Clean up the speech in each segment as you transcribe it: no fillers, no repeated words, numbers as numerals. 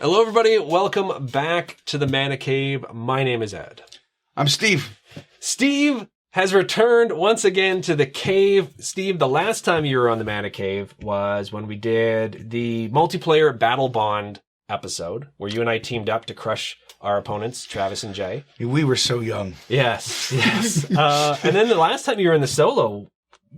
Hello, everybody. Welcome back to the Mana Cave. My name is Ed. I'm Steve. Steve has returned once again to the cave. Steve, the last time you were on the Mana Cave was when we did the multiplayer Battle Bond episode, where you and I teamed up to crush our opponents, Travis and Jay. We were so young. Yes. And then the last time you were in the solo,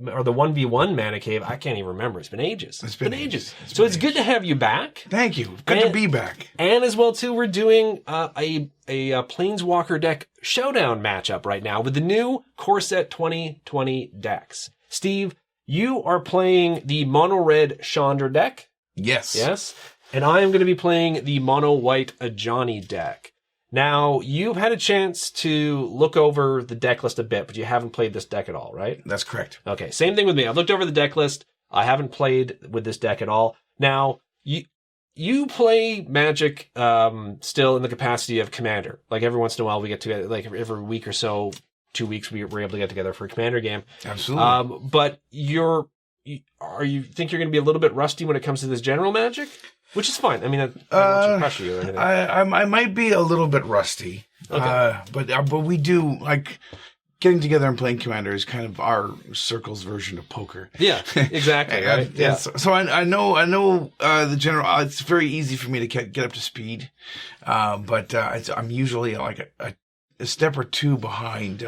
or the 1v1 Mana Cave, I can't even remember. It's been ages. It's been ages. It's good to have you back. Thank you. Good to be back. And as well, too, we're doing a Planeswalker Deck Showdown matchup right now with the new Core Set 2020 decks. Steve, you are playing the mono-red Chandra deck. Yes. Yes. And I am going to be playing the mono-white Ajani deck. Now, you've had a chance to look over the deck list a bit, but you haven't played this deck at all, right? That's correct. Okay, same thing with me. I've looked over the deck list. I haven't played with this deck at all. Now, you play Magic still in the capacity of Commander. Like, every once in a while we get together, like every week or so, 2 weeks, we're able to get together for a Commander game. Absolutely. But you think you're going to be a little bit rusty when it comes to this general Magic? Which is fine. I mean, I don't want to pressure you or anything. I might be a little bit rusty. Okay. But we do, like, getting together and playing Commander is kind of our circle's version of poker. Yeah, exactly. Right? Yeah. So I know the general. It's very easy for me to get up to speed, but I'm usually like a step or two behind.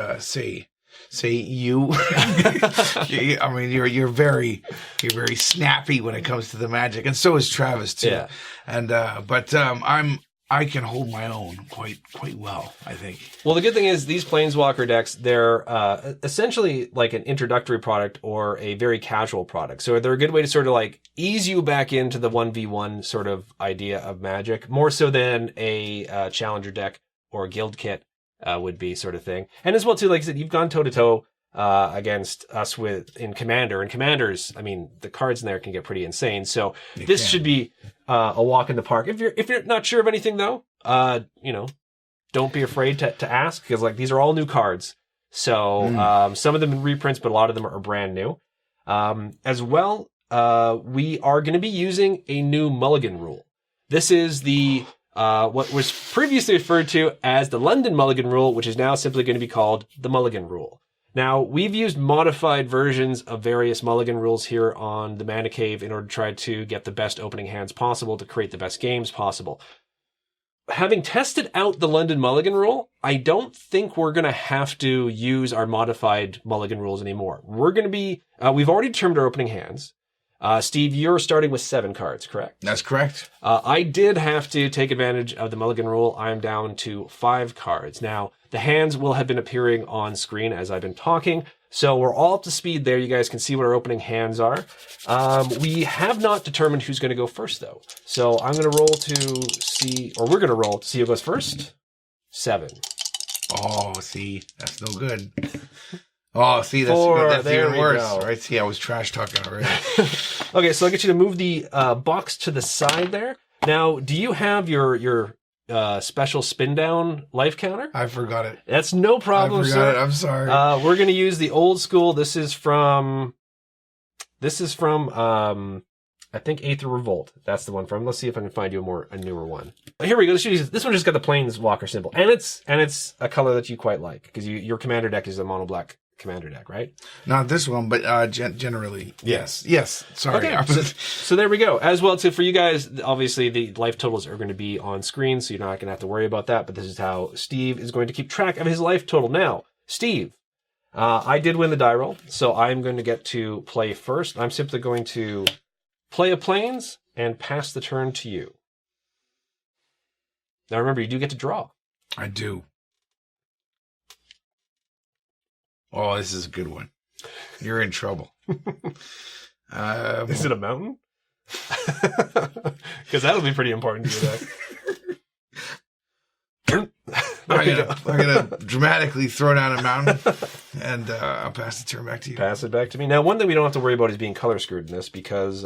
Say you. I mean, you're very snappy when it comes to the Magic, and so is Travis too. Yeah. And I can hold my own quite well, I think. Well, the good thing is these Planeswalker decks, they're essentially like an introductory product or a very casual product. So they're a good way to sort of like ease you back into the 1v1 sort of idea of Magic, more so than a Challenger deck or a Guild Kit would be, sort of thing. And as well too, like I said, you've gone toe to toe against us in Commander, and Commanders, I mean, the cards in there can get pretty insane. So this should be a walk in the park. If you're not sure of anything though, don't be afraid to ask, because like these are all new cards. So some of them in reprints, but a lot of them are brand new. As well, we are going to be using a new Mulligan rule. This is the what was previously referred to as the London Mulligan rule, which is now simply going to be called the Mulligan rule. Now, we've used modified versions of various Mulligan rules here on the Mana Cave in order to try to get the best opening hands possible to create the best games possible. Having tested out the London Mulligan rule, I don't think we're going to have to use our modified Mulligan rules anymore. We're going to be, we've already determined our opening hands. Steve, you're starting with 7 cards, correct? That's correct. I did have to take advantage of the Mulligan rule. I'm down to 5 cards. Now, the hands will have been appearing on screen as I've been talking, so we're all up to speed there. You guys can see what our opening hands are. We have not determined who's going to go first, though. So I'm going to roll to see, or we're going to roll to see who goes first. 7. Oh, see, that's no good. Oh, see, that's 4, that's there even worse. go. Right? See, I was trash talking already. Okay, so I'll get you to move the box to the side there. Now, do you have your special spin down life counter? I forgot it. That's no problem, I forgot sir. it. I'm sorry. We're going to use the old school. This is from I think Aether Revolt. That's the one from. Let's see if I can find you a newer one. Here we go. This one just got the Planeswalker symbol, and it's a color that you quite like, because your Commander deck is a mono black Commander deck, right? Not this one, but generally, yes. Sorry. Okay, so there we go. As well, too, for you guys, obviously the life totals are going to be on screen, so you're not going to have to worry about that. But this is how Steve is going to keep track of his life total. Now, Steve, I did win the die roll, so I'm going to get to play first. I'm simply going to play a Plains and pass the turn to you. Now, remember, you do get to draw. I do. Oh, this is a good one. You're in trouble. Is it a mountain? Because that'll be pretty important to you. I'm gonna dramatically throw down a mountain, and I'll pass the turn back to you. Pass it back to me. Now, one thing we don't have to worry about is being color screwed in this, because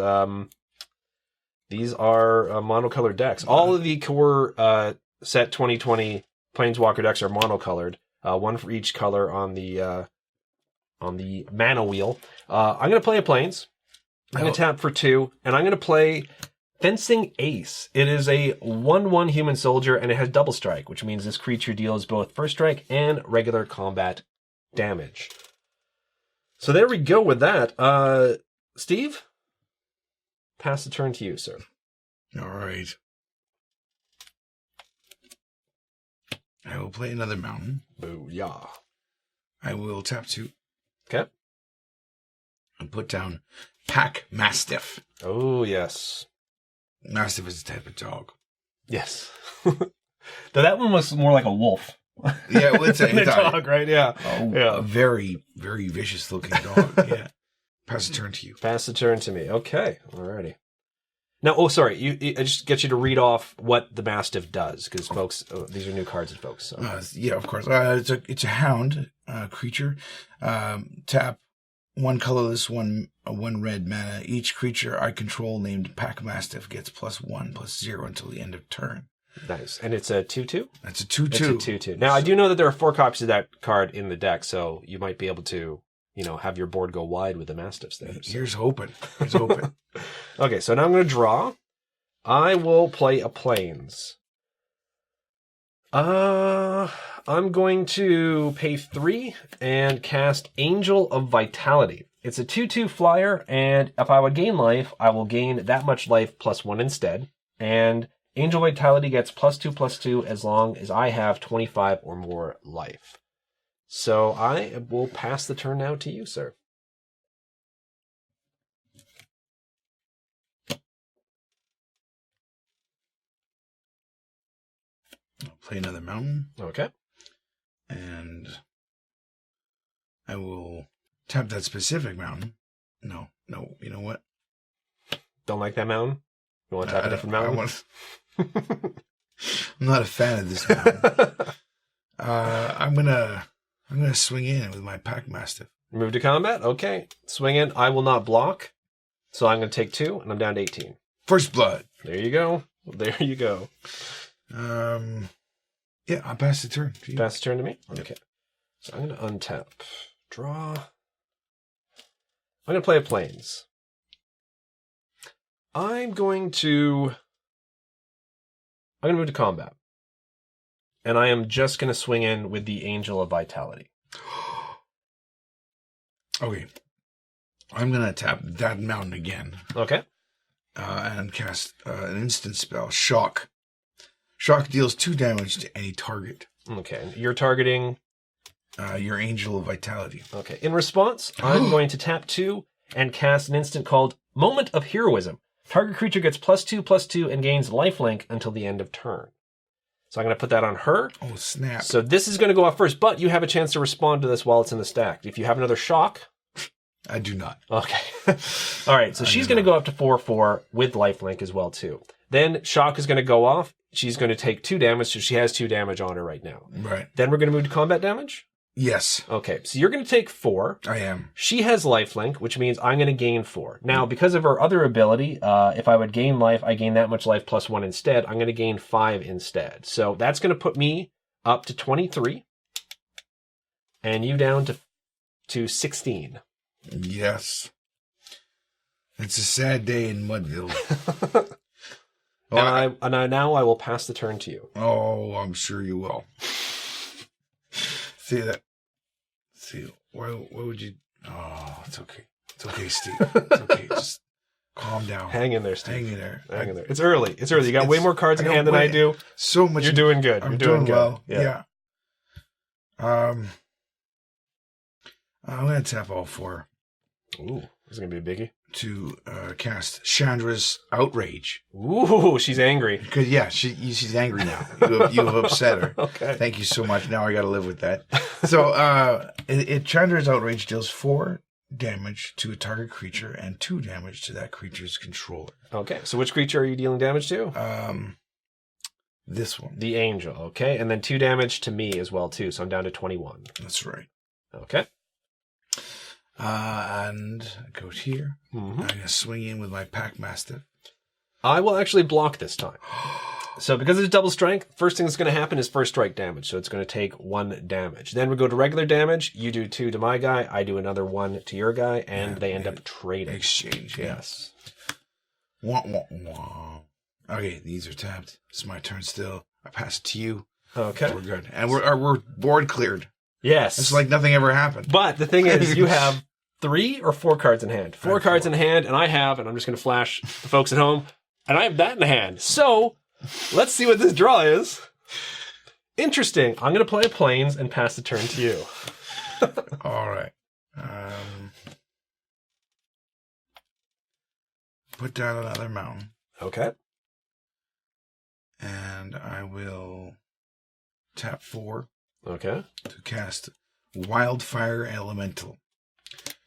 these are monocolored decks. All of the core set 2020 Planeswalker decks are monocolored. One for each color on the mana wheel. I'm going to play a Plains. I'm going to tap for 2, and I'm going to play Fencing Ace. It is a 1/1 human soldier, and it has double strike, which means this creature deals both first strike and regular combat damage. So there we go with that. Steve, pass the turn to you, sir. All right. I will play another mountain. Booyah. I will tap 2. Okay. And put down Pack Mastiff. Oh, yes. Mastiff is a type of dog. Yes. Though that one was more like a wolf. Yeah, well, it's a dog, right? Yeah. A very, very vicious looking dog. Yeah. Pass the turn to you. Pass the turn to me. Okay. Alrighty. Now, sorry. I just get you to read off what the Mastiff does, because folks, these are new cards, folks. So. Yeah, of course. It's a hound creature. Tap 1 colorless, 1 red mana. Each creature I control named Pack Mastiff gets +1/+0 until the end of turn. Nice. And it's a 2/2? That's a 2/2. It's a 2/2. Now, I do know that there are 4 copies of that card in the deck, so you might be able to, have your board go wide with the Mastiffs there. So. Here's hoping. Here's hoping. Okay, so now I'm going to draw. I will play a Plains. I'm going to pay 3 and cast Angel of Vitality. It's a 2/2 flyer, and if I would gain life, I will gain that much life +1 instead. And Angel Vitality gets +2/+2 as long as I have 25 or more life. So I will pass the turn now to you, sir. I'll play another mountain. Okay. And I will tap that specific mountain. No, you know what? Don't like that mountain? You want to tap a different mountain? I'm not a fan of this mountain. I'm gonna swing in with my Pack Mastiff. Move to combat? Okay. Swing in. I will not block. So I'm going to take 2, and I'm down to 18. First blood. There you go. There you go. Yeah, I'll pass the turn to you. Pass the turn to me? Yep. Okay. So I'm going to untap. Draw. I'm going to play a Plains. I'm going to move to combat. And I am just going to swing in with the Angel of Vitality. Okay. I'm going to tap that mountain again. Okay. And cast an instant spell, Shock. Shock deals 2 damage to any target. Okay. You're targeting? Your Angel of Vitality. Okay. In response, I'm going to tap 2 and cast an instant called Moment of Heroism. Target creature gets +2/+2 and gains lifelink until the end of turn. So I'm going to put that on her. Oh, snap. So this is going to go off first, but you have a chance to respond to this while it's in the stack. If you have another shock. I do not. Okay. All right. So she's going to go up to 4/4 with lifelink as well, too. Then shock is going to go off. She's going to take 2 damage, so she has 2 damage on her right now. Right. Then we're going to move to combat damage? Yes. Okay. So you're going to take 4. I am. She has lifelink, which means I'm going to gain 4. Now, because of her other ability, if I would gain life, I gain that much life +1 instead. I'm going to gain 5 instead. So that's going to put me up to 23. And you down to 16. Yes. It's a sad day in Mudville. Now I will pass the turn to you. Oh, I'm sure you will. See that? See, why would you? Oh, it's okay. It's okay, Steve. It's okay. Just calm down. Hang in there, Steve. Hang in there. Hang in there. It's early. It's early. You got way more cards in hand than I do. So much. You're doing good. I'm You're doing good. well. Yeah. I'm gonna tap all 4. Ooh, this is gonna be a biggie. To cast Chandra's Outrage. Ooh, she's angry. Because she's angry now. You have upset her. Okay. Thank you so much. Now I got to live with that. So, Chandra's Outrage deals 4 damage to a target creature and 2 damage to that creature's controller. Okay. So which creature are you dealing damage to? This one. The Angel. Okay, and then 2 damage to me as well too. So I'm down to 21. That's right. Okay. And I go here. Mm-hmm. I'm going to swing in with my Pack Mastiff. I will actually block this time. So because it's double strength, first thing that's going to happen is first strike damage. So it's going to take 1 damage. Then we go to regular damage. You do 2 to my guy. I do another 1 to your guy. And they end up trading. Exchange. Yes. Wah, wah, wah. Okay, these are tapped. It's my turn still. I pass it to you. Okay. We're good. And we're board cleared. Yes. It's like nothing ever happened. But the thing is, you have 3 or 4 cards in hand. 4 cards in hand, and I have, and I'm just going to flash the folks at home, and I have that in hand. So, let's see what this draw is. Interesting. I'm going to play a Plains and pass the turn to you. All right. Put down another mountain. Okay. And I will tap 4 Okay. to cast Wildfire Elemental.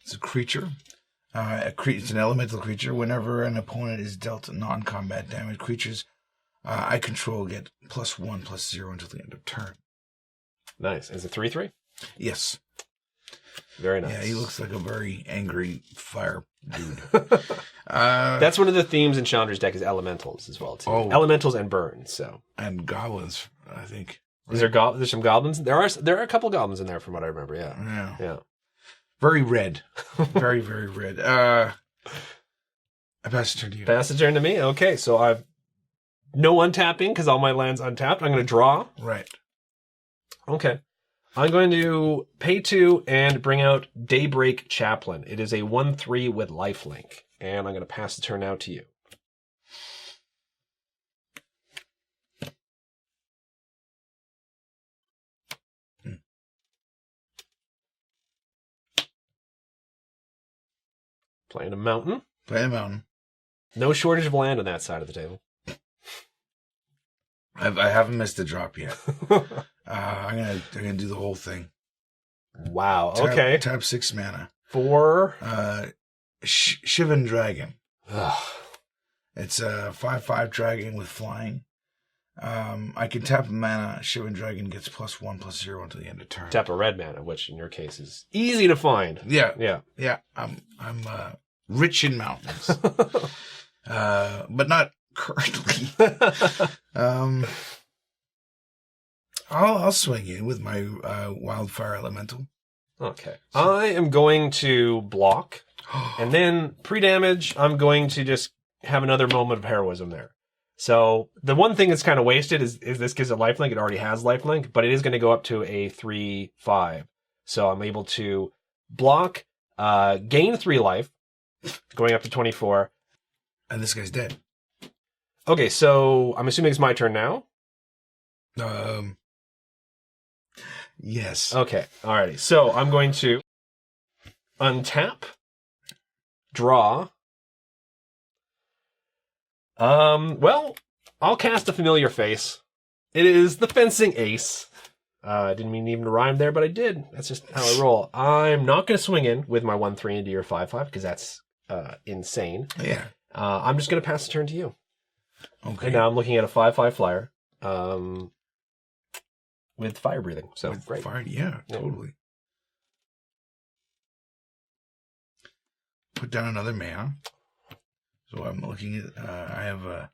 It's a creature. It's an elemental creature. Whenever an opponent is dealt non-combat damage, creatures I control get +1/+0 until the end of turn. Nice. Is it 3/3? Yes. Very nice. Yeah, he looks like a very angry fire dude. That's one of the themes in Chandra's deck is elementals as well too. Oh. Elementals and burns. So And goblins, I think. is there there's some goblins? There are a couple goblins in there from what I remember. Yeah. Yeah. Yeah. Very red. Very, very red. I pass the turn to you. Pass the turn to me. Okay, so I've no untapping because all my lands untapped. I'm going to draw. Right. Okay. I'm going to pay 2 and bring out Daybreak Chaplain. It is a 1/3 with lifelink. And I'm going to pass the turn now to you. Playing a mountain. Play a mountain. No shortage of land on that side of the table. I haven't missed a drop yet. I'm gonna do the whole thing. Wow. Okay. Tap 6 mana. 4. Shivan Dragon. Ugh. It's a 5/5 dragon with flying. I can tap a mana. Shivan Dragon gets +1/+0 until the end of turn. Tap a red mana, which in your case is easy to find. Yeah. Yeah. I'm rich in mountains, but not currently. I'll swing in with my Wildfire Elemental. Okay. I am going to block, and then pre-damage, I'm going to just have another moment of heroism there. So the one thing that's kind of wasted is this gives it lifelink. It already has lifelink, but it is going to go up to a 3/5. So I'm able to block, gain 3 life, going up to 24. And this guy's dead. Okay, so I'm assuming it's my turn now? Yes. Okay, alrighty. So I'm going to untap, draw. Well, I'll cast a familiar face. It is the Fencing Ace. I didn't mean even to rhyme there, but I did. That's just how I roll. I'm not going to swing in with my 1/3 into your 5/5 because that's insane. Yeah. I'm just going to pass the turn to you. Okay. And now I'm looking at a 5/5 flyer with fire breathing. So With great. fire, yeah, totally. Put down another mana. So I'm looking at. I have a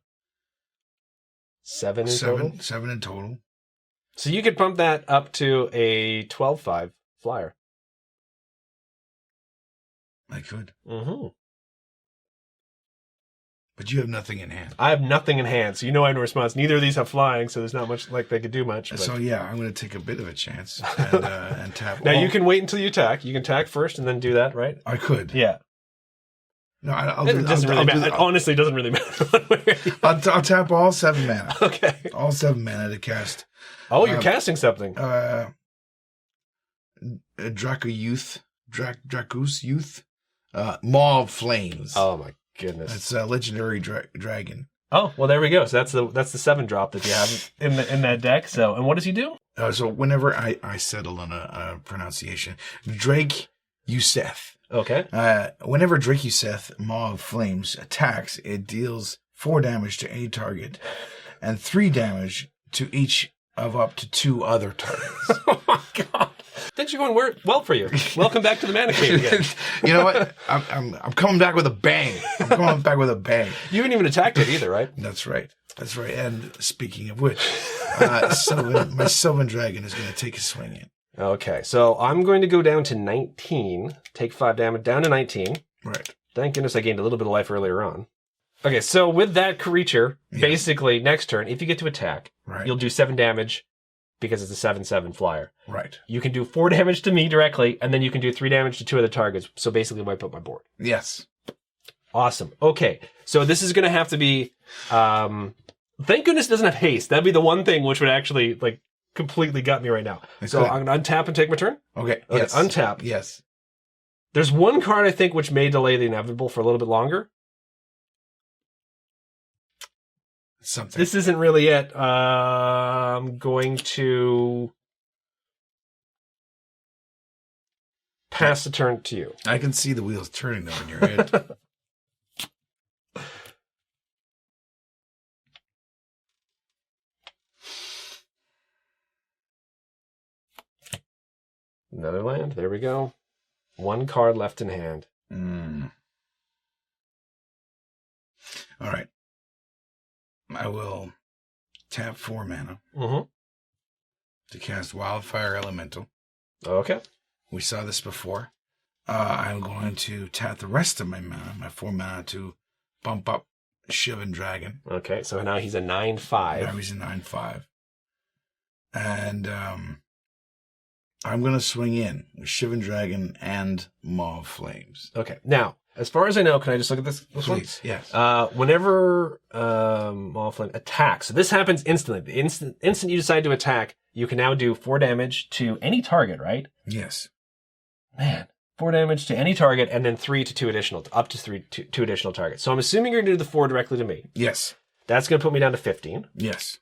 7 in total. 7 in total. So you could pump that up to a 12/5 flyer. I could, Mm-hmm. but you have nothing in hand. I have nothing in hand, so you know I have no response. Neither of these have flying, so there's not much like they could do much. But... So yeah, I'm going to take a bit of a chance and tap. Now you can wait until you attack. You can attack first and then do that, right? I could. Yeah. No, I'll It do. doesn't really matter. It honestly doesn't really matter. I'll tap all 7 mana. Okay. All 7 mana to cast. Oh, you're casting something. Draco's Youth. Maw of Flames. Oh my goodness. It's a legendary dragon. Oh, well there we go. So that's the 7 drop that you have in that deck. So, and what does he do? So whenever I settle on a pronunciation, Drake Youssef. Okay. Whenever Drake Youssef, Maw of Flames, attacks, it deals 4 damage to any target and 3 damage to each of up to 2 other targets. Oh my god. Things are going well for you. Welcome back to the Mana Cave again. You know what? I'm coming back with a bang. I'm coming back with a bang. You haven't even attacked it either, right? That's right. That's right. And speaking of which, my Sylvan Dragon is going to take a swing in. Okay, so I'm going to go down to 19, take 5 damage, down to 19. Right. Thank goodness I gained a little bit of life earlier on. Okay, so with that creature, basically next turn, if you get to attack, you'll do 7 damage because it's a 7/7 flyer. Right. You can do 4 damage to me directly, and then you can do 3 damage to 2 other targets. So basically wipe out my board. Yes. Awesome. Okay, so this is going to have to be... thank goodness it doesn't have haste. That'd be the one thing which would actually like completely gut me right now. So I'm going to untap and take my turn. Okay. Yes. Untap. Yes. There's one card, I think, which may delay the inevitable for a little bit longer. Something. This isn't really it. I'm going to pass the turn to you. I can see the wheels turning though in your head. Another land. There we go. 1 card left in hand. All right. I will tap 4 mana to cast Wildfire Elemental. Okay. We saw this before. I'm going to tap the rest of my mana, my 4 mana, to bump up Shivan Dragon. Okay, so now he's a 9/5. Now he's a 9/5. And I'm going to swing in with Shivan Dragon and Maw of Flames. Okay. Now, as far as I know, can I just look at this Please, one? yes. Whenever Maw of Flame attacks, so this happens instantly. The instant you decide to attack, you can now do 4 damage to any target, right? Yes. Man, 4 damage to any target, and then 3 to 2 additional, up to 2 additional targets. So I'm assuming you're going to do the 4 directly to me. Yes. That's going to put me down to 15. Yes.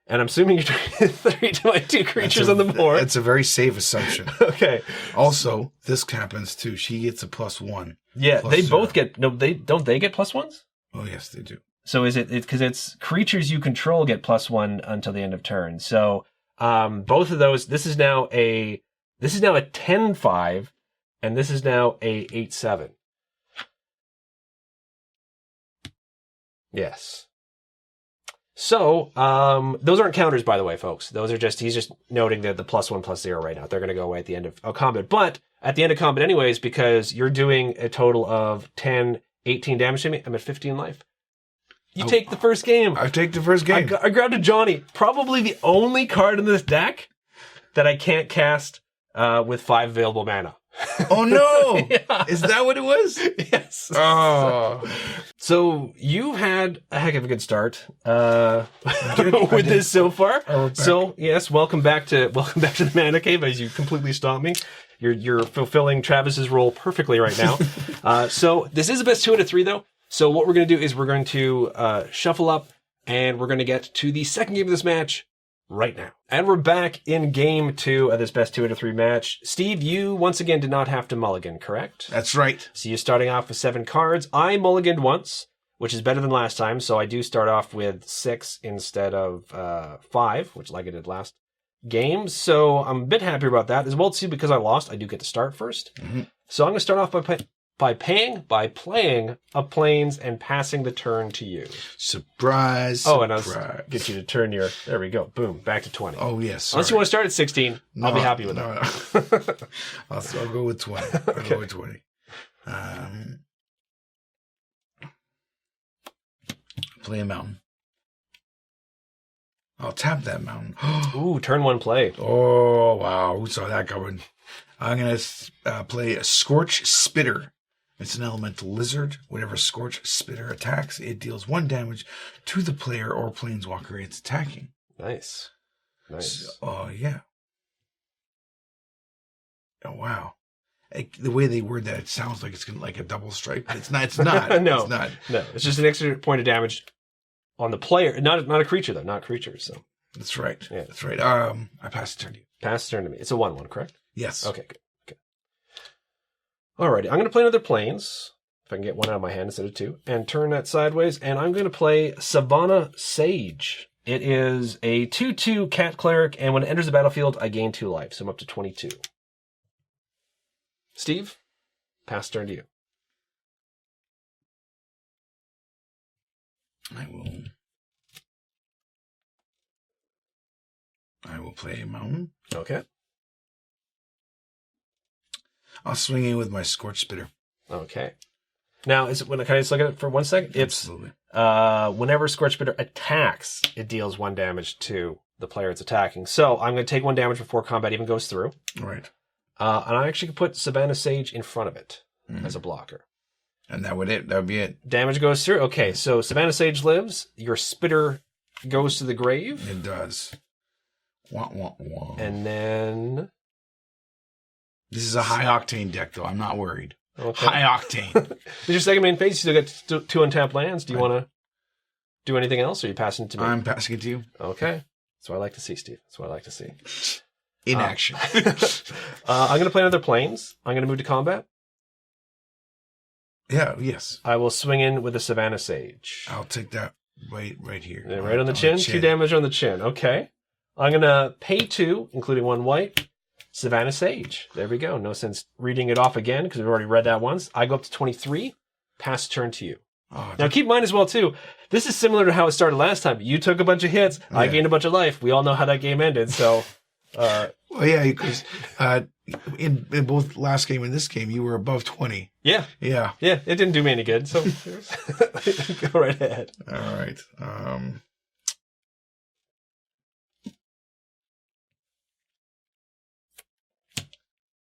And I'm assuming you're doing 3 to my 2 creatures on the board. That's a very safe assumption. Okay. Also, this happens too. She gets a +1. Yeah, they both get, no, they don't they get +1s? Oh, yes, they do. So is it because it's creatures you control get +1 until the end of turn. So both of those, this is now a 10/5, and this is now a 8/7. Yes. So, those aren't counters, by the way, folks. Those are just, he's just noting that the +1/+0 right now. They're going to go away at the end of combat. But at the end of combat anyways, because you're doing a total of 10, 18 damage to me, I'm at 15 life. You take the first game. I take the first game. I grabbed Ajani, probably the only card in this deck that I can't cast with 5 available mana. Oh no! Yeah. Is that what it was? Yes. Oh. So you've had a heck of a good start with this so far. So yes, welcome back to the Mana Cave as you completely stomped me. You're fulfilling Travis's role perfectly right now. So this is the best 2 out of 3 though. So what we're going to do is we're going to shuffle up and we're going to get to the second game of this match right now. And we're back in game 2 of this best 2 out of 3 match. Steve, you once again did not have to mulligan, correct? That's right. So you're starting off with 7 cards. I mulliganed once, which is better than last time. So I do start off with 6 instead of 5, which like I did last game. So I'm a bit happier about that. As well, too, because I lost, I do get to start first. So I'm going to start off by playing a Plains and passing the turn to you. Surprise. Oh, and I'll get you to turn your... There we go. Boom. Back to 20. Oh, yes. Unless you want to start at 16, I'll be happy with that. No. I'll go with 20. I'll go with 20. Play a mountain. I'll tap that mountain. Ooh, turn 1 play. Oh, wow. Who saw that coming? I'm going to play a Scorch Spitter. It's an elemental lizard. Whenever Scorch Spitter attacks, it deals 1 damage to the player or planeswalker it's attacking. Nice. Oh, yeah. Oh, wow. The way they word that, it sounds like it's like a double strike, but it's not. It's not. No. It's not. No. It's just an extra point of damage on the player. Not a creature, though. Not creatures, so. That's right. Yeah. That's right. I pass the turn to you. Pass the turn to me. It's a 1/1, correct? Yes. Okay, good. Okay. Alrighty. I'm going to play another Plains, if I can get 1 out of my hand instead of 2, and turn that sideways, and I'm going to play Savannah Sage. It is a 2/2 cat cleric, and when it enters the battlefield, I gain 2 life, so I'm up to 22. Steve, pass turn to you. I will play a mountain. Okay. I'll swing in with my Scorch Spitter. Okay. Now, can I just look at it for 1 second? Absolutely. It's whenever Scorch Spitter attacks, it deals 1 damage to the player it's attacking. So I'm going to take 1 damage before combat even goes through. Right. And I actually could put Savannah Sage in front of it as a blocker. And that would be it. Damage goes through. Okay, so Savannah Sage lives. Your Spitter goes to the grave. It does. Wah, wah, wah. And then... This is a high-octane deck, though. I'm not worried. Okay. High-octane. This is your second main phase. You still got 2 untapped lands. Do you want to do anything else, or are you passing it to me? I'm passing it to you. Okay. That's what I like to see, Steve. That's what I like to see. In action. I'm going to play another Plains. I'm going to move to combat. Yeah, yes. I will swing in with a Savannah Sage. I'll take that right here. Yeah, right on the chin. 2 damage on the chin. Okay. I'm going to pay 2, including 1 white. Savannah Sage. There we go. No sense reading it off again because we've already read that once. I go up to 23. Pass turn to you. Now keep in mind as well, too, this is similar to how it started last time. You took a bunch of hits. Yeah. I gained a bunch of life. We all know how that game ended, so... well, yeah, because in both last game and this game, you were above 20. Yeah. Yeah. Yeah, it didn't do me any good, so go right ahead. All right.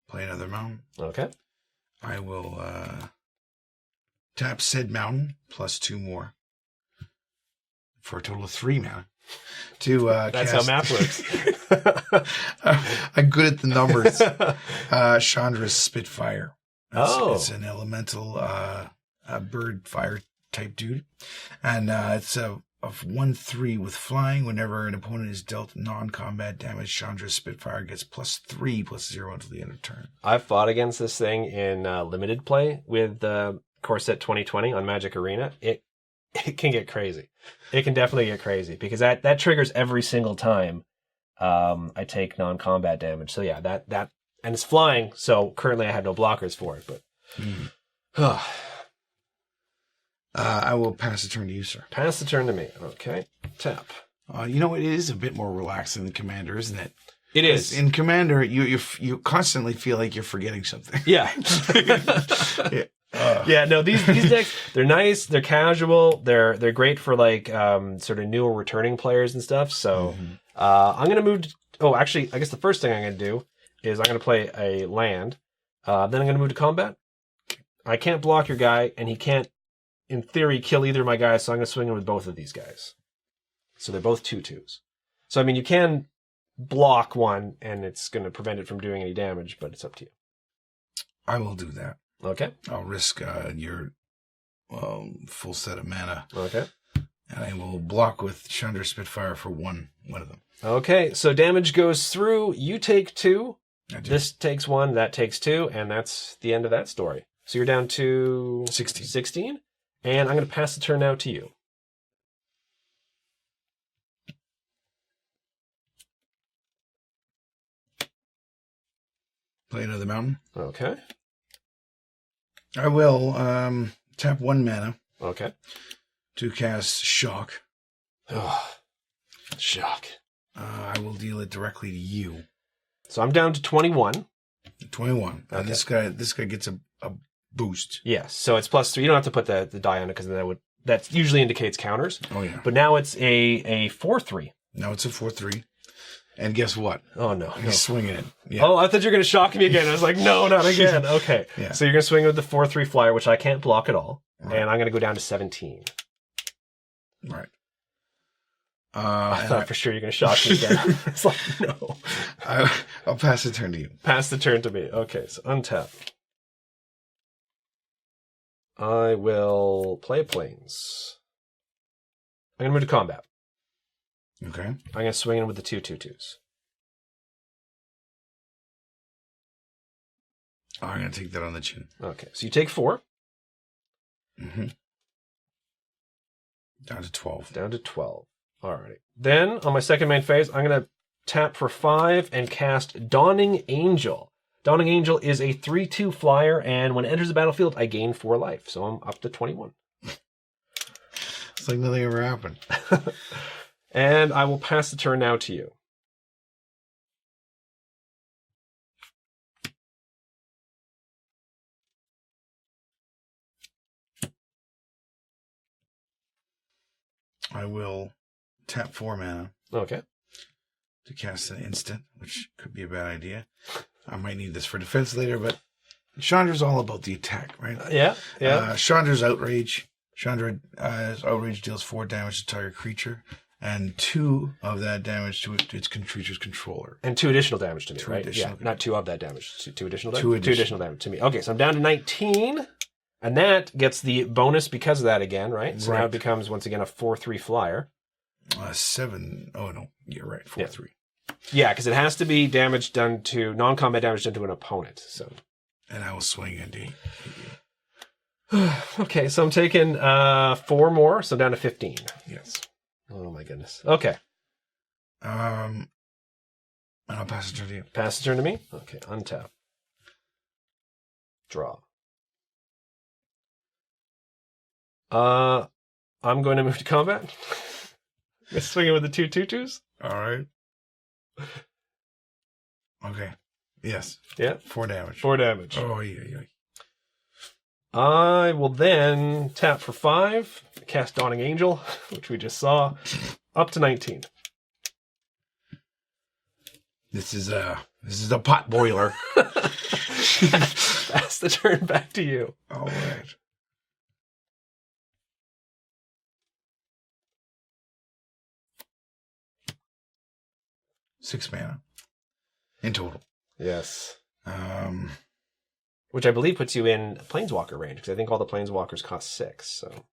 Play another mountain. Okay. I will tap said mountain plus 2 more for a total of 3 mana. That's how math works. I'm good at the numbers. Chandra's Spitfire. It's an elemental bird fire type dude. And it's a 1/3 with flying. Whenever an opponent is dealt non-combat damage, Chandra's Spitfire gets +3/+0 until the end of turn. I've fought against this thing in limited play with Core Set 2020 on Magic Arena. It can get crazy. It can definitely get crazy because that triggers every single time I take non-combat damage. So yeah, that and it's flying. So currently I have no blockers for it, but I will pass the turn to you, sir. Pass the turn to me. Okay, tap. You know, it is a bit more relaxing than Commander, isn't it? It is. In Commander, you constantly feel like you're forgetting something. Yeah. Yeah, no, these decks, they're nice, they're casual, they're great for like sort of newer returning players and stuff. So I'm gonna move actually, I guess the first thing I'm gonna do is I'm gonna play a land. Then I'm gonna move to combat. I can't block your guy, and he can't, in theory, kill either of my guys, so I'm gonna swing in with both of these guys. So they're both 2/2s. So I mean, you can block one, and it's gonna prevent it from doing any damage, but it's up to you. I will do that. Okay. I'll risk your full set of mana. Okay. And I will block with Chandra Spitfire for one of them. Okay, so damage goes through. You take 2. This takes 1, that takes 2, and that's the end of that story. So you're down to 16. And I'm going to pass the turn now to you. Play another mountain. Okay. I will tap 1 mana. Okay. To cast Shock. Oh, shock. I will deal it directly to you. So I'm down to 21. 21. Okay. And this guy gets a boost. Yes. So it's +3. You don't have to put the die on it because that usually indicates counters. Oh yeah. But now it's a 4/3. Now it's a 4/3. And guess what? Oh no. He's swinging it. Yeah. Oh, I thought you were going to shock me again. I was like, no, not again. Okay. Yeah. So you're going to swing with the 4/3 flyer, which I can't block at all. Right. And I'm going to go down to 17. Right. I thought for sure you're going to shock me again. It's like, no. I'll pass the turn to you. Pass the turn to me. Okay, so untap. I will play Plains. I'm going to move to combat. Okay. I'm going to swing in with the 2/2/2s. I'm going to take that on the chin. Okay, so you take 4. Mm-hmm. Down to 12. Down to 12. Alrighty. Then, on my second main phase, I'm going to tap for 5 and cast Dawning Angel. Dawning Angel is a 3/2 flyer, and when it enters the battlefield, I gain 4 life. So I'm up to 21. It's like nothing ever happened. And I will pass the turn now to you. I will tap 4 mana Okay. to cast an instant, which could be a bad idea. I might need this for defense later, but Chandra's all about the attack, right? Yeah. Chandra's Outrage. Chandra's Outrage deals 4 damage to target creature, and 2 of that damage to its creature's controller. And 2 additional damage to me, right? Additional. Yeah, not 2 of that damage. 2 additional damage? 2 2 additional damage to me. Okay, so I'm down to 19, and that gets the bonus because of that again, right? So now it becomes, once again, a 4/3 flyer. 7. Oh, no. You're right. 4/3. Yeah, because it has to be damage done to, non-combat damage done to an opponent, so... And I will swing a D. Okay, so I'm taking 4 more, so down to 15. Yes. Oh my goodness. Okay. And I'll pass the turn to you. Pass the turn to me? Okay, untap. Draw. I'm going to move to combat. I'm swinging with the 2 2/2s. All right. Okay. Yes. Yeah. 4 damage. 4 damage. Oh, yeah. I will then tap for 5, cast Dawning Angel, which we just saw, up to 19. This is a pot boiler. Pass the turn back to you. All right. Six mana in total. Yes. Which I believe puts you in Planeswalker range, because I think all the Planeswalkers cost 6. So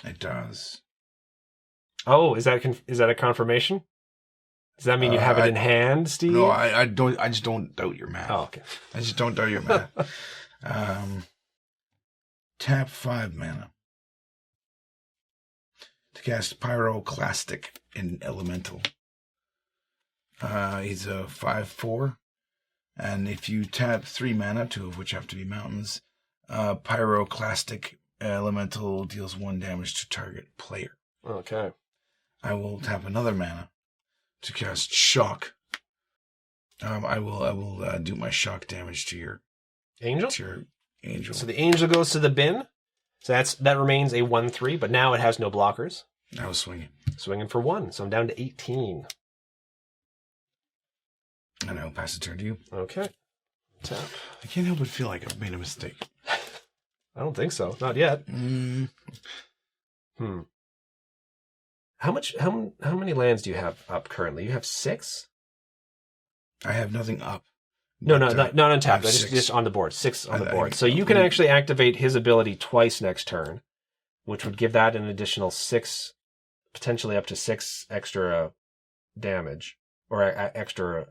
it does. Oh, is that a confirmation? Does that mean you have it in hand, Steve? No, I don't. I just don't doubt your math. Oh, okay. I just don't doubt your math. Tap 5 mana to cast Pyroclastic in Elemental. He's a 5/4, and if you tap 3 mana, 2 of which have to be mountains, Pyroclastic Elemental deals 1 damage to target player. Okay. I will tap another mana to cast Shock. I will do my shock damage to your Angel. Angel. So the Angel goes to the bin. So that remains a 1/3, but now it has no blockers. I was swinging. Swinging for 1, so I'm down to 18. And I will pass the turn to you. Okay. Tap. I can't help but feel like I've made a mistake. I don't think so. Not yet. How many lands do you have up currently? You have 6? I have nothing up. No, not untapped. Just on the board. 6 on the board. So you can actually activate his ability twice next turn, which would give that an additional 6, potentially up to 6 extra damage. Or extra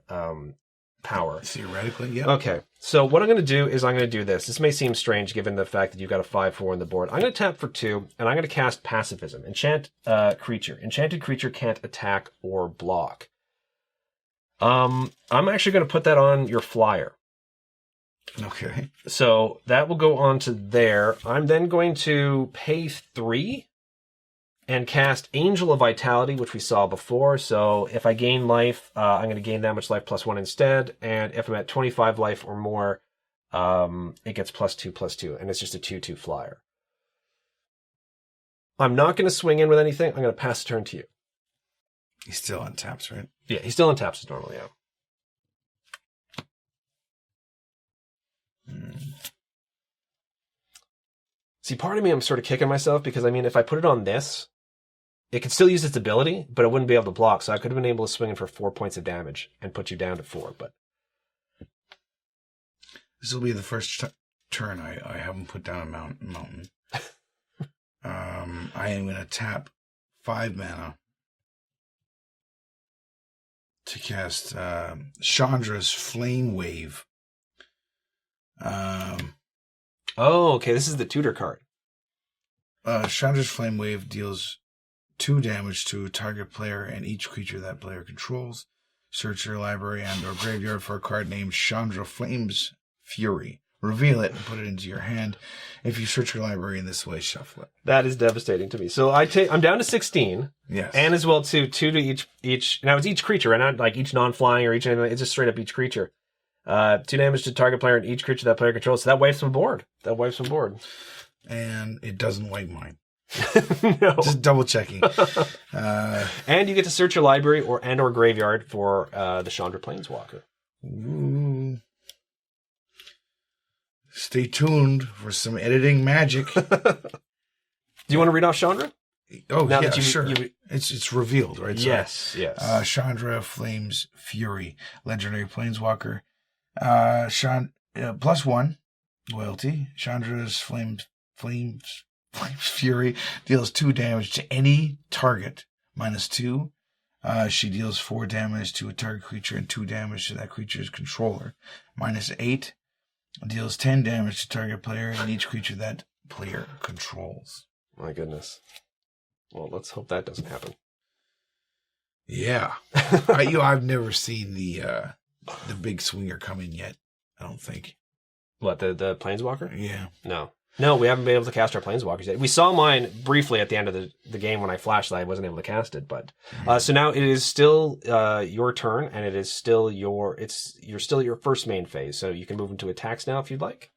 power. Theoretically, yeah. Okay, so what I'm going to do is I'm going to do this. This may seem strange given the fact that you've got a 5/4 on the board. I'm going to tap for 2, and I'm going to cast Pacifism. Enchant creature. Enchanted creature can't attack or block. I'm actually going to put that on your flyer. Okay. So that will go on to there. I'm then going to pay 3 and cast Angel of Vitality, which we saw before. So if I gain life, I'm going to gain that much life +1 instead. And if I'm at 25 life or more, it gets +2/+2. And it's just a 2/2 flyer. I'm not going to swing in with anything. I'm going to pass the turn to you. He's still on taps, right? Yeah, he's still on taps as normal, yeah. See, part of me, I'm sort of kicking myself because, I mean, if I put it on this, it could still use its ability, but it wouldn't be able to block. So I could have been able to swing in for 4 points of damage and put you down to 4. But this will be the first turn I haven't put down a mountain. I am going to tap 5 mana to cast Chandra's Flame Wave. Oh, okay. This is the tutor card. Chandra's Flame Wave deals 2 damage to a target player and each creature that player controls. Search your library and/or graveyard for a card named Chandra Flame's Fury. Reveal it and put it into your hand. If you search your library in this way, shuffle it. That is devastating to me. So I'm down to 16. Yes. And as well to 2 to each. Now it's each creature, right? Not like each non-flying or each anything. It's just straight up each creature. 2 damage to target player and each creature that player controls. So that wipes from board. And it doesn't wipe mine. No. Just double checking. And you get to search your library or graveyard for the Chandra Planeswalker. Ooh. Stay tuned for some editing magic. Do you want to read off Chandra? Oh, Now yeah, that sure. It's revealed, right? Yes, yes. Chandra Flames Fury, legendary planeswalker. +1 loyalty. Chandra's Flames Fury deals 2 damage to any target. -2. She deals 4 damage to a target creature and 2 damage to that creature's controller. -8 deals 10 damage to target player and each creature that player controls. My goodness. Well, let's hope that doesn't happen. Yeah. I've never seen the big swinger come in yet, I don't think. What, the Planeswalker? Yeah. No, we haven't been able to cast our Planeswalkers yet. We saw mine briefly at the end of the game when I flashed that I wasn't able to cast it, but so now it is still your turn, and it is still you're still your first main phase, so you can move into attacks now if you'd like.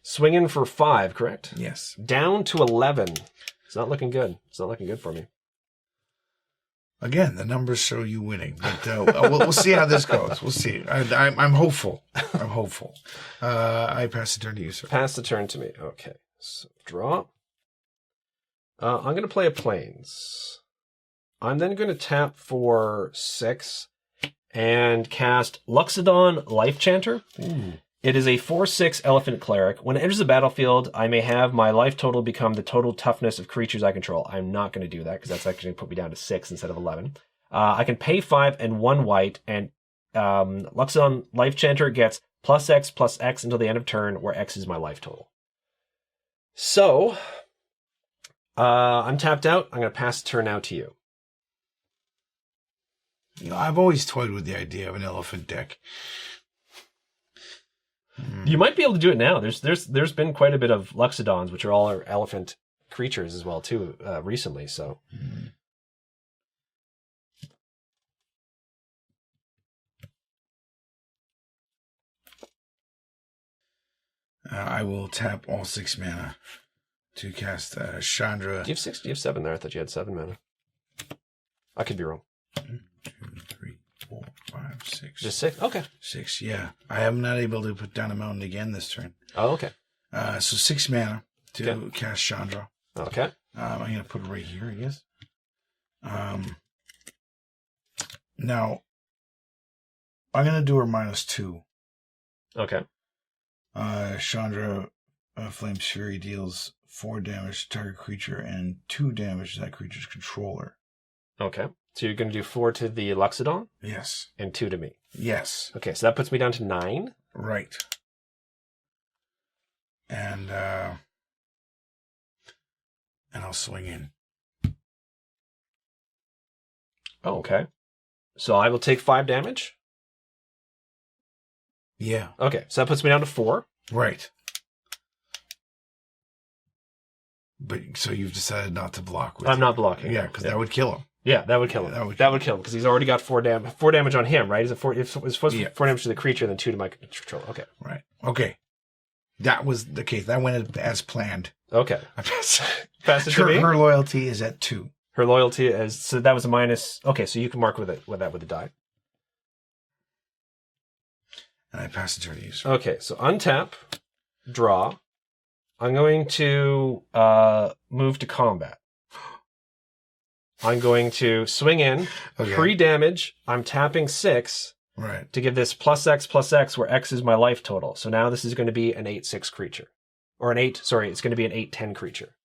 Swinging for 5, correct? Yes. Down to 11. It's not looking good. It's not looking good for me. Again, the numbers show you winning, but we'll see how this goes. We'll see. I'm hopeful. I'm hopeful. I pass the turn to you, sir. Pass the turn to me. Okay. So draw. I'm going to play a Plains. I'm then going to tap for 6 and cast Luxodon Life Chanter. Ooh. It is a 4/6 Elephant Cleric. When it enters the battlefield, I may have my life total become the total toughness of creatures I control. I'm not going to do that because that's actually going to put me down to 6 instead of 11. I can pay 5 and 1 white, and Luxodon Life Chanter gets +X until the end of turn, where X is my life total. So, I'm tapped out. I'm going to pass the turn now to you. I've always toyed with the idea of an elephant deck. You might be able to do it now. There's been quite a bit of Luxodons, which are all our elephant creatures as well too, recently. So I will tap all 6 mana to cast Chandra. Do you have 6? Do you have 7 there? I thought you had 7 mana. I could be wrong. 1, 2, 3, 4, 5, 6. Just 6? Okay. 6, yeah. I am not able to put down a mountain again this turn. Oh, okay. So 6 mana to cast Chandra. Okay. I'm going to put it right here, I guess. Now, I'm going to do her -2. Okay. Chandra Flames Fury deals 4 damage to target creature and 2 damage to that creature's controller. Okay. So you're going to do 4 to the Luxodon? Yes. And 2 to me? Yes. Okay, so that puts me down to 9? Right. And I'll swing in. Oh, okay. So I will take 5 damage? Yeah. Okay, so that puts me down to 4. Right. But so you've decided not to block with I'm not blocking. Yeah, because that would kill him. Yeah, that would kill him. That would kill him because he's already got 4 damage on him, right? Is it 4? It's supposed to be 4 damage to the creature, and then 2 to my control. Okay. Right. Okay. That was the case. That went as planned. Okay. Pass it to me. Her loyalty is at 2. Her loyalty is, so that was a minus. Okay, so you can mark with that with a die. And I pass it to you. Okay, so untap, draw. I'm going to move to combat. I'm going to swing in, 3 damage. I'm tapping 6 to give this +X, where X is my life total. So now this is going to be an 8/6 creature. Or it's going to be an 8/10 creature.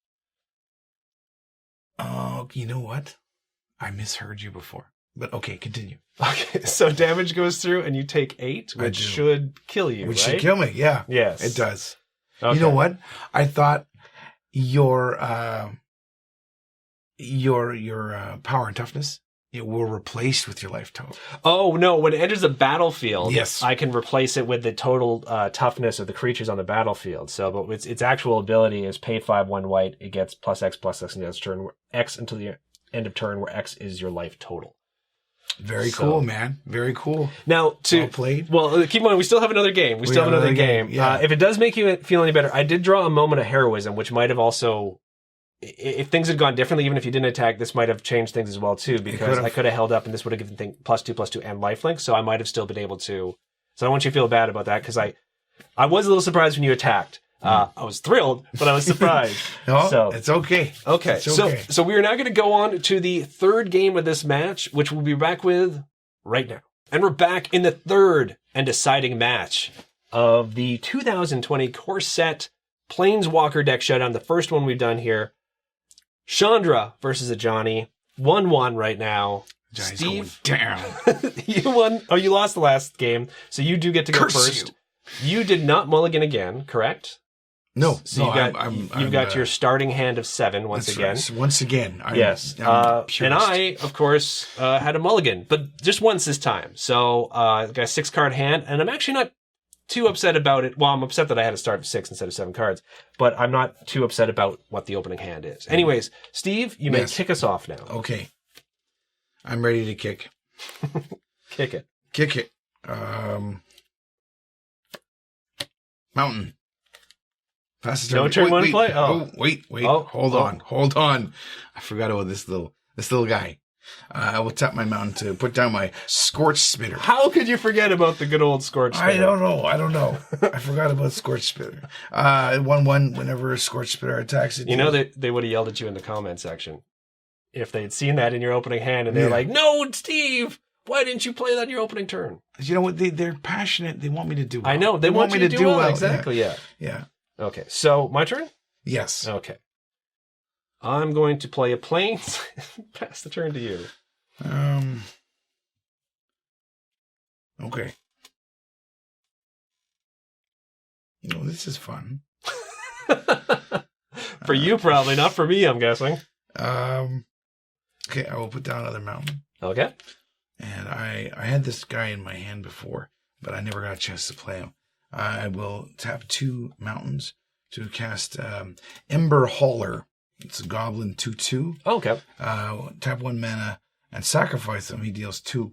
Oh, you know what? I misheard you before. But okay, continue. Okay, so damage goes through and you take 8, which should kill you, Which right? should kill me, yeah. Yes. It does. Okay. You know what? I thought your power and toughness were replaced with your life total. Oh, no. When it enters the battlefield, yes, I can replace it with the total toughness of the creatures on the battlefield. So, but its actual ability is pay 5, 1 white. It gets +X in the next turn. X until the end of turn, where X is your life total. Very cool, man. Very cool. Now, well played. Well, keep in mind, we still have another game. We still have another game. Yeah. If it does make you feel any better, I did draw a moment of heroism, which might have also if things had gone differently, even if you didn't attack, this might have changed things as well too, because I could have held up and this would have given thing +2/+2 and lifelink, so I might have still been able to. So I don't want you to feel bad about that, because I was a little surprised when you attacked. I was thrilled, but I was surprised. No, so it's okay. Okay, It's okay. So we are now going to go on to the third game of this match, which we'll be back with right now. And we're back in the third and deciding match of the 2020 core set Planeswalker Deck Showdown, the first one we've done here. Chandra versus Ajani. 1-1 right now. Johnny's Steve, going down. you won. Oh, you lost the last game, so you do get to go Curse first. You did not mulligan again, correct? No, So you've got your starting hand of 7 once again. Right. Once again, Yes. I'm And I, of course, had a mulligan, but just once this time. So I've got a 6-card hand, and I'm actually not too upset about it. Well, I'm upset that I had a start of 6 instead of 7 cards, but I'm not too upset about what the opening hand is. Anyways, Steve, you may kick us off now. Okay. I'm ready to kick. Kick it. Kick it. Mountain. Pass the turn. No turn one play? Oh, wait. Oh, Hold on. I forgot about this little guy. I will tap my mountain to put down my Scorch Spitter. How could you forget about the good old Scorch Spitter? I don't know. I forgot about Scorch Spitter. 1/1 whenever a Scorch Spitter attacks it. You know they would have yelled at you in the comment section if they'd seen that in your opening hand, and they're like, "No, Steve, why didn't you play that in your opening turn?" You know what? They're passionate. They want me to do well. I know. They want you to do well. Exactly, Yeah. Okay, so my turn? Yes. Okay. I'm going to play a Plains. Pass the turn to you. Okay. This is fun. For you, probably. Not for me, I'm guessing. Okay, I will put down another mountain. Okay. And I had this guy in my hand before, but I never got a chance to play him. I will tap 2 mountains to cast Ember Hauler. It's a goblin 2/2. Okay. Tap 1 mana and sacrifice him. He deals 2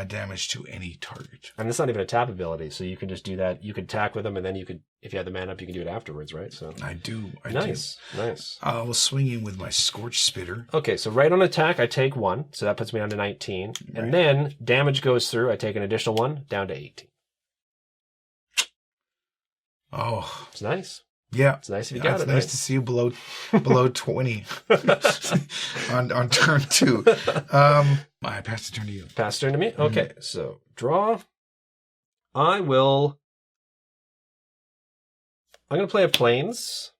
damage to any target. And it's not even a tap ability, so you can just do that. You could attack with him, and then you could, if you had the mana up, you can do it afterwards, right? So I do. Nice. I will swing in with my Scorch Spitter. Okay, so right on attack, I take 1, so that puts me on to 19. Right. And then damage goes through. I take an additional 1, down to 18. Oh, it's nice. Yeah, it's nice if you got it. It's nice to see you below 20 on turn 2. I pass the turn to you. Pass the turn to me. Okay, so draw. I'm going to play a Plains.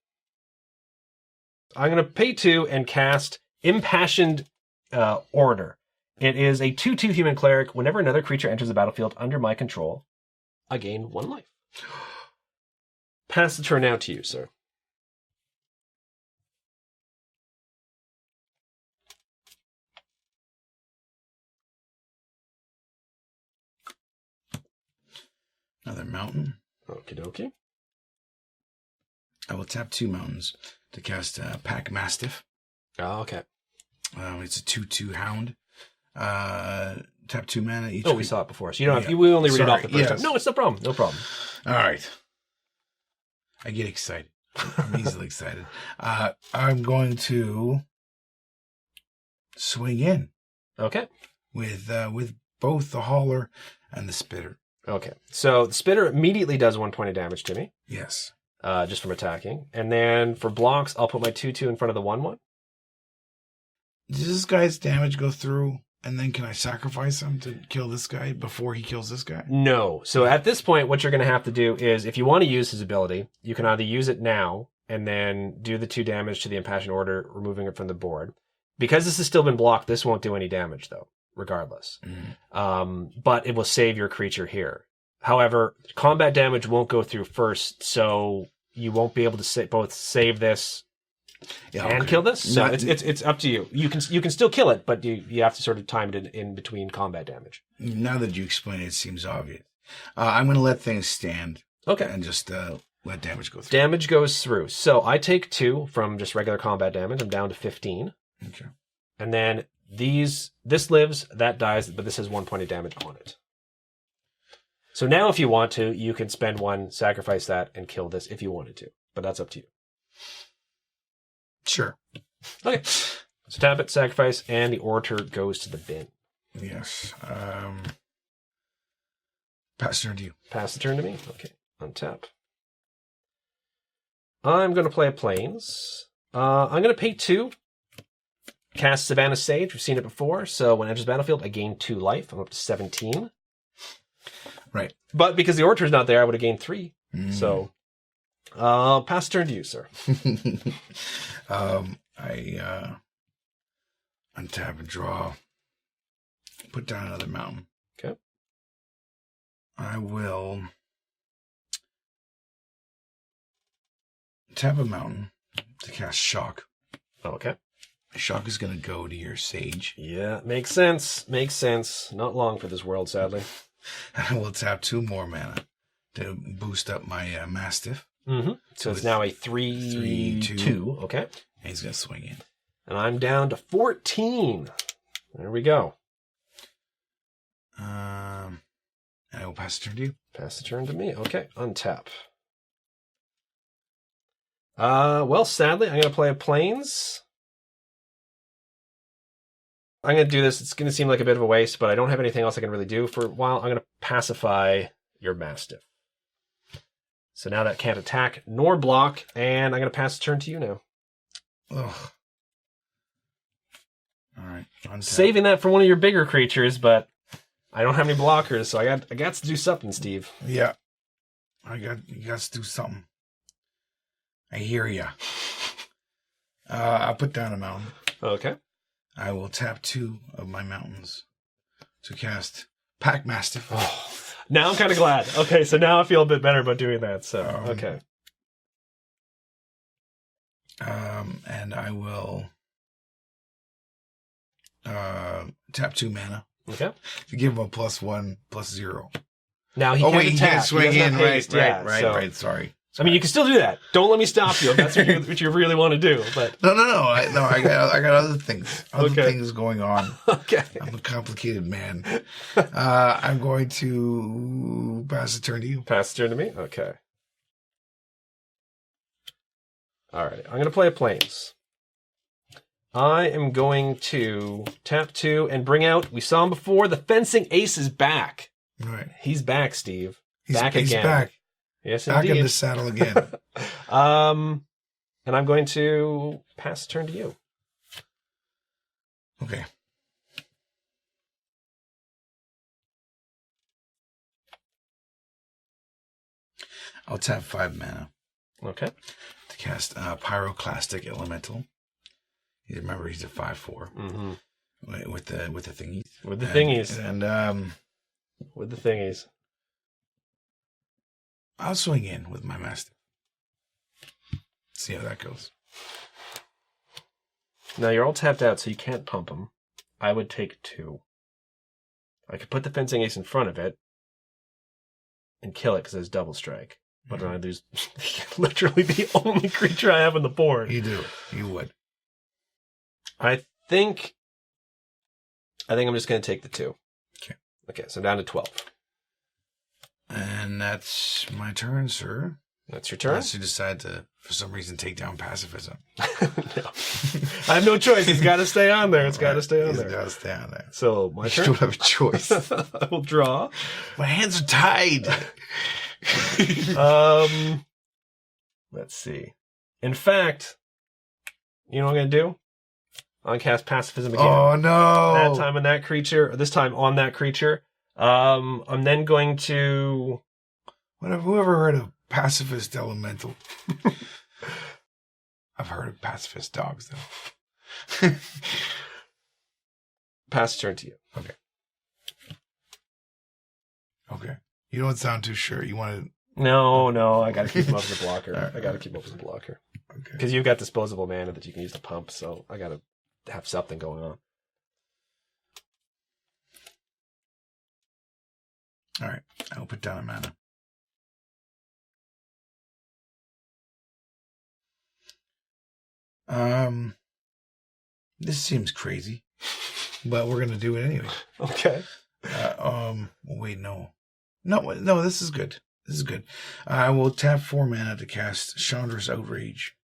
I'm going to pay 2 and cast Impassioned Order. It is a 2/2 human cleric. Whenever another creature enters the battlefield under my control, I gain 1 life. Pass the turn now to you, sir. Another mountain. Okie dokie. I will tap 2 mountains to cast Pack Mastiff. Oh, okay. It's a 2/2 hound. Tap 2 mana each. We saw it before, so you don't have. We only read it off the first time. No, it's no problem. No problem. All right. I get excited. I'm easily excited. I'm going to swing in. Okay. With both the Hauler and the Spitter. Okay. So the Spitter immediately does 1 point of damage to me. Yes. Just from attacking. And then for blocks, I'll put my 2/2 in front of the 1/1. Does this guy's damage go through? And then can I sacrifice him to kill this guy before he kills this guy? No. So at this point, what you're going to have to do is, if you want to use his ability, you can either use it now and then do the 2 damage to the Impassioned Order, removing it from the board. Because this has still been blocked, this won't do any damage, though, regardless. But it will save your creature here. However, combat damage won't go through first, so you won't be able to both save this and kill this. So it's up to you. You can still kill it, but you have to sort of time it in between combat damage. Now that you explain it, it seems obvious. I'm going to let things stand. Okay. And just let damage go through. Damage goes through. So I take 2 from just regular combat damage. I'm down to 15. Okay. And then this lives, that dies, but this has 1 point of damage on it. So now if you want to, you can spend 1, sacrifice that, and kill this if you wanted to. But that's up to you. Sure. Okay. So tap it, sacrifice, and the Orator goes to the bin. Yes. Pass turn to you. Pass the turn to me. Okay. Untap. I'm going to play a Plains. I'm going to pay 2. Cast Savannah Sage. We've seen it before. So when it enters the battlefield, I gain 2 life. I'm up to 17. Right. But because the Orator's not there, I would have gained 3. So pass the turn to you, sir. I untap and draw. Put down another mountain. Okay. I will tap a mountain to cast Shock. Okay. Shock is going to go to your Sage. Yeah, makes sense. Makes sense. Not long for this world, sadly. And I will tap 2 more mana to boost up my Mastiff. Mm-hmm. So it's now a 3/2. Okay. And he's going to swing in. And I'm down to 14. There we go. And I will pass the turn to you. Pass the turn to me. Okay, untap. Well, sadly, I'm going to play a Plains. I'm going to do this. It's going to seem like a bit of a waste, but I don't have anything else I can really do for a while. I'm going to pacify your Mastiff. So now that can't attack nor block, and I'm going to pass the turn to you now. Ugh. All right. Untap. Saving that for one of your bigger creatures, but I don't have any blockers, so I got to do something, Steve. Yeah. You got to do something. I hear ya. I'll put down a mountain. Okay. I will tap 2 of my mountains to cast Pack Mastiff. Oh, now I'm kind of glad. Okay, so now I feel a bit better about doing that. So okay. And I will tap 2 mana. Okay. To give him a +1/+0. Now he can't he attack. can't swing He in. haste, Right. Sorry. I mean, you can still do that. Don't let me stop you if that's what you really want to do. But No. I got other things. Other Okay. things going on. okay. I'm a complicated man. I'm going to pass the turn to you. Pass the turn to me? Okay. All right. I'm going to play a Plains. I am going to tap 2 and bring out, we saw him before, the Fencing Ace is back. All right. He's back, Steve. He's back he's again. back. Yes, Back indeed. in the saddle again. And I'm going to pass the turn to you. Okay. I'll tap 5 mana Okay. to cast Pyroclastic Elemental. Remember, he's a 5/4 Mm-hmm. with the thingies. With the thingies. And With the thingies. I'll swing in with my Mastiff. See how that goes. Now you're all tapped out, so you can't pump them. I would take 2. I could put the Fencing Ace in front of it and kill it because it's double strike. But then I lose literally the only creature I have on the board. You do. You would. I think I'm just going to take the 2. Okay. Okay, so I'm down to 12. And that's my turn, sir. That's your turn? Unless you decide to, for some reason, take down pacifism. No. I have no choice. He's got to stay on there. It's got to stay on there. He's got to stay on there. So my You turn. don't have a choice. I will draw. My hands are tied. Let's see. In fact, you know what I'm going to do? I'm going to cast Pacifism again. Oh, no. That time on that creature, or this time on that creature. I'm then going to... Whoever heard of pacifist elemental? I've heard of pacifist dogs, though. pass the turn to you. Okay. You don't sound too sure. You want to... No, I got to keep him up as a blocker. All right. I got to keep him up as a blocker. Okay. Because you've got disposable mana that you can use to pump, so I got to have something going on. All right. I'll put down a mana. This seems crazy, but we're gonna do it anyway. Okay. Wait, no, this is good. This is good. I will tap 4 mana to cast Chandra's Outrage.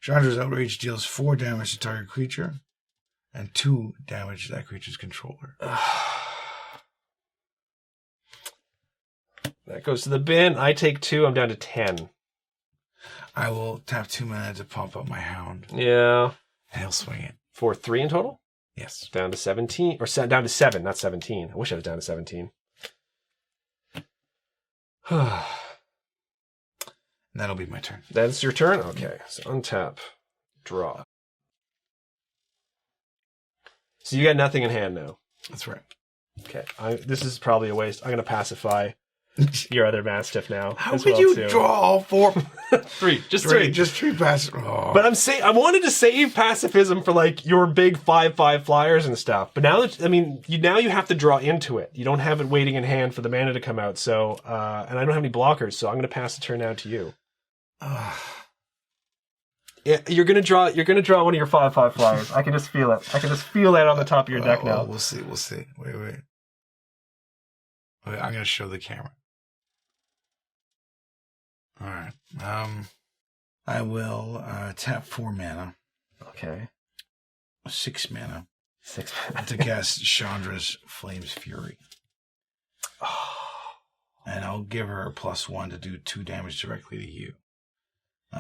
Chandra's Outrage deals 4 damage to target creature and 2 damage to that creature's controller. That goes to the bin. I take 2. I'm down to 10. I will tap 2 mana to pump up my Hound. Yeah. And he'll swing it. For 3 in total? Yes. Down to 17. Or down to 7, not 17. I wish I was down to 17. And that'll be my turn. That's your turn? Okay. So untap. Draw. So you got nothing in hand now. That's right. Okay. This is probably a waste. I'm going to pacify your other Mastiff now. How could you draw all 4? 3. Just 3. Just 3 passive. Oh. But I wanted to save pacifism for like your big 5/5 flyers and stuff. But now that, now you have to draw into it. You don't have it waiting in hand for the mana to come out. So, and I don't have any blockers, so I'm going to pass the turn now to you. Yeah, you're gonna draw one of your 5/5 flyers. I can just feel it. I can just feel that on the top of your deck now. We'll see. Wait. Okay, I'm gonna show the camera. All right. I will tap 4 mana. Okay. 6 mana. 6 mana to cast Chandra's Flame's Fury. And I'll give her a +1 to do 2 damage directly to you.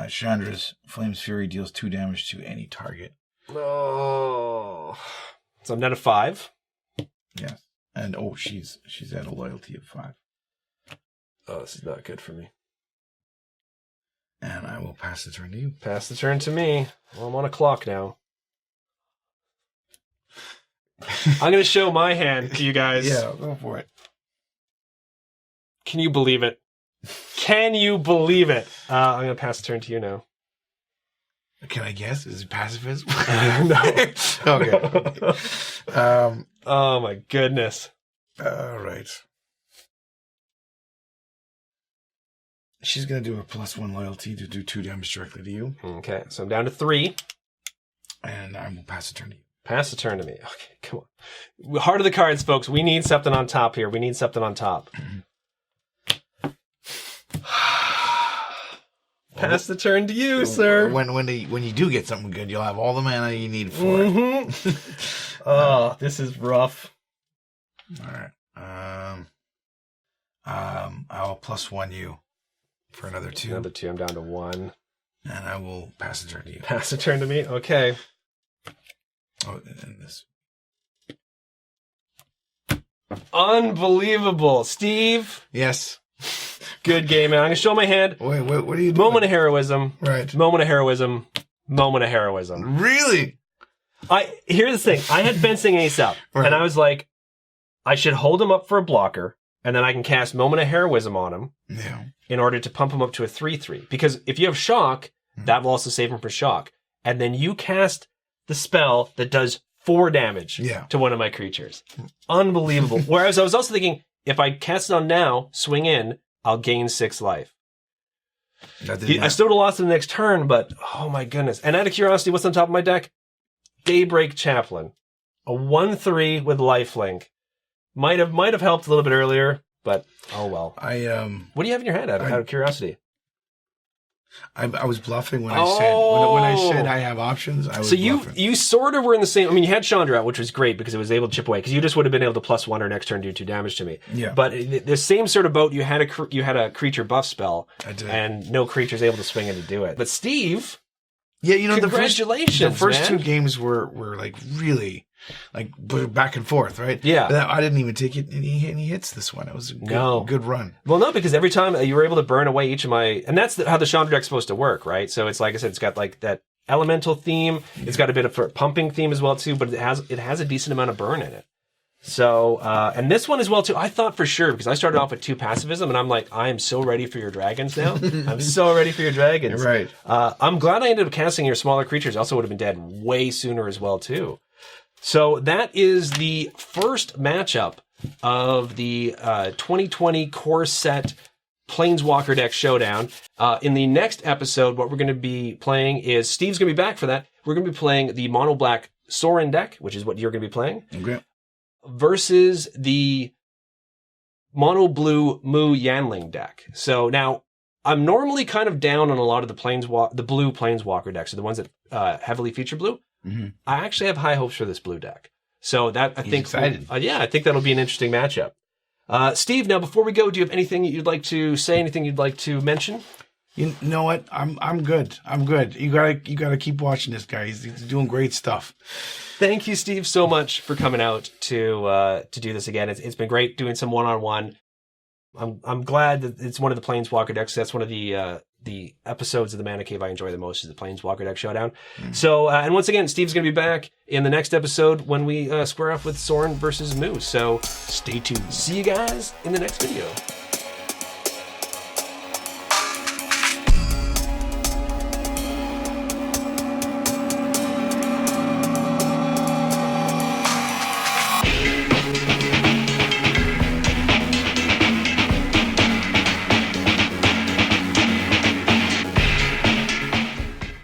Chandra's Flame's Fury deals 2 damage to any target. Oh. So I'm down to 5. Yes. And she's at a loyalty of 5. Oh, this is not good for me. And I will pass the turn to you. Pass the turn to me. Well, I'm on a clock now. I'm going to show my hand to you guys. Yeah, go for it. Can you believe it? Can you believe it? I'm going to pass the turn to you now. Can I guess? Is it pacifism? No. Okay. Oh my goodness. All right. She's going to do a +1 loyalty to do 2 damage directly to you. Okay, so I'm down to 3. And I will pass the turn to you. Pass the turn to me. Okay, come on. Heart of the cards, folks. We need something on top here. We need something on top. Pass the turn to you, sir. When you do get something good, you'll have all the mana you need for it. Oh, this is rough. All right. I'll +1 you for another 2. Another 2. I'm down to 1. And I will pass the turn to you. Pass the turn to me. Okay. Oh, and this. Unbelievable, Steve. Yes. Good game, man. I'm gonna show my hand. Wait, what are you doing? Moment of heroism. Right. Moment of heroism. Moment of heroism. Really? Here's the thing. I had fencing ace up, right. And I was like, I should hold him up for a blocker, and then I can cast Moment of Heroism on him. Yeah. In order to pump him up to a 3/3. Because if you have shock, that will also save him from shock. And then you cast the spell that does 4 damage to one of my creatures. Unbelievable. Whereas I was also thinking, if I cast it on now, swing in, I'll gain 6 life. I still would have lost the next turn, but oh my goodness. And out of curiosity, what's on top of my deck? Daybreak Chaplain. A 1/3 with lifelink. Might have helped a little bit earlier, but oh well. What do you have in your hand out of curiosity? I was bluffing when I said I have options. I was bluffing. You sort of were in the same. I mean, you had Chandra out, which was great because it was able to chip away. Because you just would have been able to +1 or next turn do 2 damage to me. Yeah. But the same sort of boat. You had a creature buff spell. I did. And no creature's able to swing in to do it. But Steve, yeah, congratulations. The first man. 2 games were like really like back and forth, right? Yeah. But I didn't even take it, and he hits this one. It was a good run. Well, no, because every time you were able to burn away each of my, and that's how the Chandra deck's supposed to work, right? So it's like I said, it's got like that elemental theme. Yeah. It's got a bit of a pumping theme as well too, but it has a decent amount of burn in it. So, and this one as well too. I thought for sure because I started off with 2 pacifism, and I'm like, I am so ready for your dragons now. I'm so ready for your dragons. You're right. I'm glad I ended up casting your smaller creatures. I also would have been dead way sooner as well too. So that is the first matchup of the 2020 core set Planeswalker Deck Showdown. In the next episode, what we're going to be playing is, Steve's going to be back for that. We're going to be playing the mono black Sorin deck, which is what you're going to be playing, versus the mono blue Mu Yanling deck. So now, I'm normally kind of down on a lot of the blue Planeswalker decks, so the ones that heavily feature blue. Mm-hmm. I actually have high hopes for this blue deck. So that I think, excited. I think that'll be an interesting matchup. Steve, now before we go, do you have anything you'd like to say? Anything you'd like to mention? You know what? I'm good. I'm good. You gotta keep watching this guy. He's doing great stuff. Thank you, Steve, so much for coming out to do this again. It's been great doing some one-on-one. I'm glad that it's one of the Planeswalker decks. That's one of the episodes of the Mana Cave I enjoy the most is the Planeswalker Deck Showdown. So, and once again, Steve's going to be back in the next episode when we square off with Soren versus Moose. So stay tuned. See you guys in the next video.